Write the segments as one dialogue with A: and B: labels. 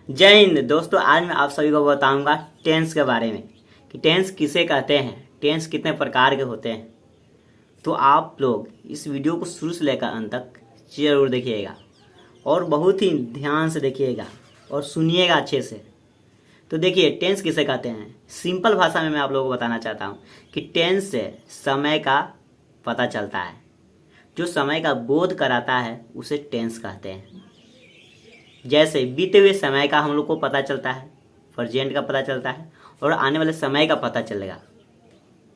A: जय हिंद दोस्तों। आज मैं आप सभी को बताऊंगा टेंस के बारे में कि टेंस किसे कहते हैं, टेंस कितने प्रकार के होते हैं। तो आप लोग इस वीडियो को शुरू से लेकर अंत तक जरूर देखिएगा और बहुत ही ध्यान से देखिएगा और सुनिएगा अच्छे से। तो देखिए टेंस किसे कहते हैं। सिंपल भाषा में मैं आप लोगों को बताना चाहता हूँ कि टेंस से समय का पता चलता है। जो समय का बोध कराता है उसे टेंस कहते हैं। जैसे बीते हुए समय का हम लोग को पता चलता है, प्रेजेंट का पता चलता है और आने वाले समय का पता चलेगा,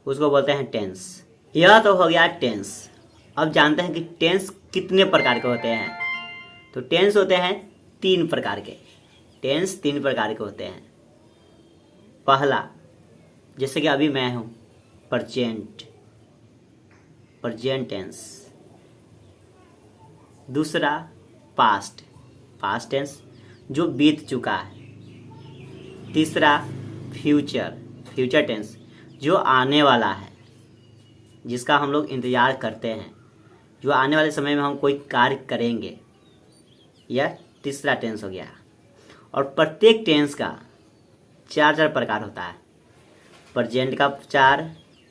A: उसको बोलते हैं टेंस। यह तो हो गया टेंस। अब जानते हैं कि टेंस कितने प्रकार के होते हैं। तो टेंस होते हैं 3 प्रकार के। टेंस 3 प्रकार के होते हैं। पहला, जैसे कि अभी मैं हूँ, प्रेजेंट टेंस। दूसरा पास्ट टेंस, जो बीत चुका है। तीसरा फ्यूचर टेंस, जो आने वाला है, जिसका हम लोग इंतज़ार करते हैं, जो आने वाले समय में हम कोई कार्य करेंगे। यह तीसरा टेंस हो गया। और प्रत्येक टेंस का 4 प्रकार होता है। प्रेजेंट का 4,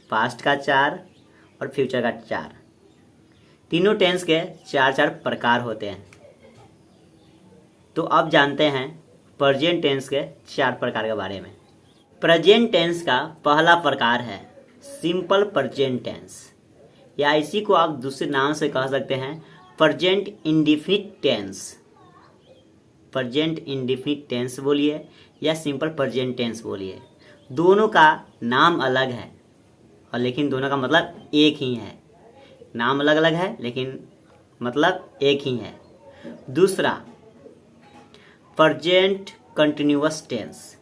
A: पास्ट का 4 और फ्यूचर का 4। तीनों टेंस के 4 प्रकार होते हैं। तो अब जानते हैं प्रेजेंट टेंस के 4 प्रकार के बारे में। प्रेजेंट टेंस का पहला प्रकार है सिंपल प्रेजेंट टेंस, या इसी को आप दूसरे नाम से कह सकते हैं present indefinite tense. Present indefinite tense बोलिए या सिंपल प्रेजेंट टेंस बोलिए, दोनों का नाम अलग है और लेकिन दोनों का मतलब एक ही है। नाम अलग अलग है लेकिन मतलब एक ही है। दूसरा, प्रेजेंट कंटिन्यूअस टेंस,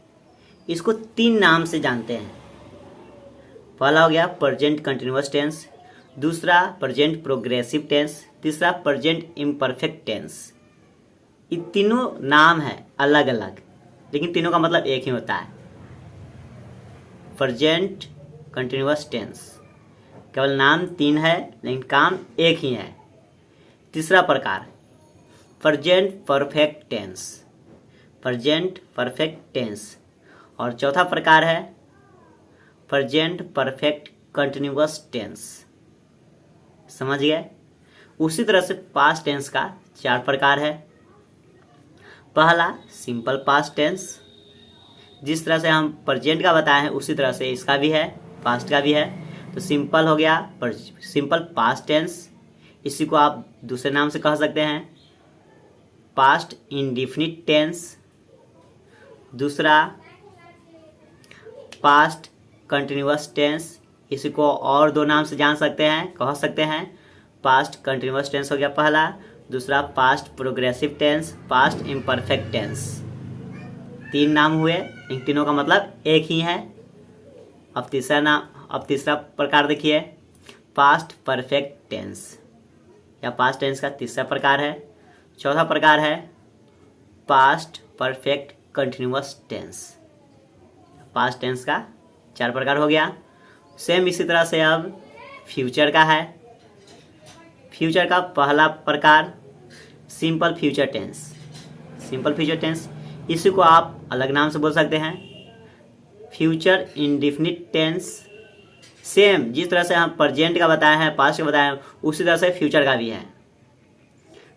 A: इसको 3 नाम से जानते हैं। पहला हो गया प्रेजेंट कंटिन्यूअस टेंस, दूसरा प्रेजेंट प्रोग्रेसिव टेंस, तीसरा प्रेजेंट इम्परफेक्ट टेंस। ये तीनों नाम है अलग अलग, लेकिन तीनों का मतलब एक ही होता है। प्रेजेंट कंटिन्यूअस टेंस, केवल नाम 3 है लेकिन काम एक ही है। तीसरा प्रकार present perfect tense, present perfect tense. और चौथा प्रकार है प्रेजेंट परफेक्ट कंटिन्यूअस टेंस। समझ गए। उसी तरह से पास्ट टेंस का 4 प्रकार है। पहला सिंपल पास्ट टेंस, जिस तरह से हम प्रेजेंट का बताए हैं उसी तरह से इसका भी है, पास्ट का भी है। तो सिंपल हो गया सिंपल पास्ट टेंस। इसी को आप दूसरे नाम से कह सकते हैं पास्ट इंडेफिनिट टेंस। दूसरा पास्ट कंटिन्यूअस टेंस, इसी को और 2 नाम से जान सकते हैं, कह सकते हैं पास्ट कंटिन्यूअस टेंस हो गया पहला। दूसरा past progressive tense, past imperfect tense. 3 नाम हुए, इन तीनों का मतलब एक ही है। अब तीसरा प्रकार देखिए पास्ट परफेक्ट टेंस, या पास्ट टेंस का तीसरा प्रकार है। चौथा प्रकार है past perfect continuous tense. Past tense का 4 प्रकार हो गया। सेम इसी तरह से अब फ्यूचर का है। फ्यूचर का पहला प्रकार सिंपल फ्यूचर टेंस, इसी को आप अलग नाम से बोल सकते हैं फ्यूचर इंडेफिनिट टेंस। सेम जिस तरह से हम प्रेजेंट का बताए हैं, पास्ट का बताए हैं, उसी तरह से फ्यूचर का भी है।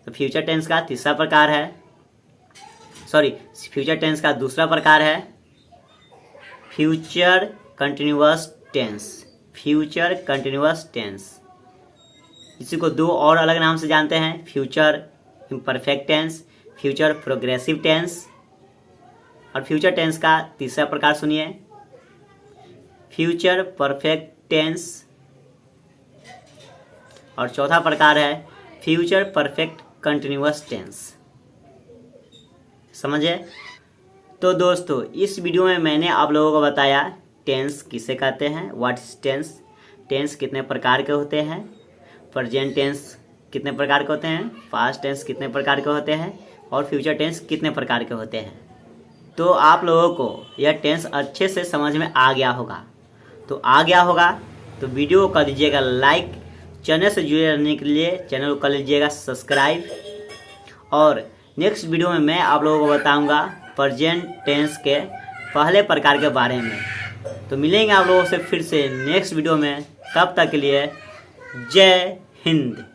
A: तो फ्यूचर टेंस का तीसरा प्रकार है, फ्यूचर टेंस का दूसरा प्रकार है फ्यूचर कंटिन्यूअस टेंस। इसी को 2 और अलग नाम से जानते हैं future imperfect tense, future progressive tense. और फ्यूचर टेंस का तीसरा प्रकार सुनिए फ्यूचर परफेक्ट टेंस। और चौथा प्रकार है फ्यूचर परफेक्ट कंटिन्यूअस टेंस। समझे। तो दोस्तों इस वीडियो में मैंने आप लोगों को बताया टेंस किसे कहते हैं, व्हाट इज टेंस कितने प्रकार के होते हैं, प्रेजेंट टेंस कितने प्रकार के होते हैं, पास्ट टेंस कितने प्रकार के होते हैं और फ्यूचर टेंस कितने प्रकार के होते हैं। तो आप लोगों को यह टेंस अच्छे से समझ में आ गया होगा। तो वीडियो को कर दीजिएगा लाइक, चैनल से जुड़े रहने के लिए चैनल को कर लीजिएगा सब्सक्राइब। और नेक्स्ट वीडियो में मैं आप लोगों को बताऊंगा प्रेजेंट टेंस के पहले प्रकार के बारे में। तो मिलेंगे आप लोगों से फिर से नेक्स्ट वीडियो में। तब तक के लिए जय हिंद।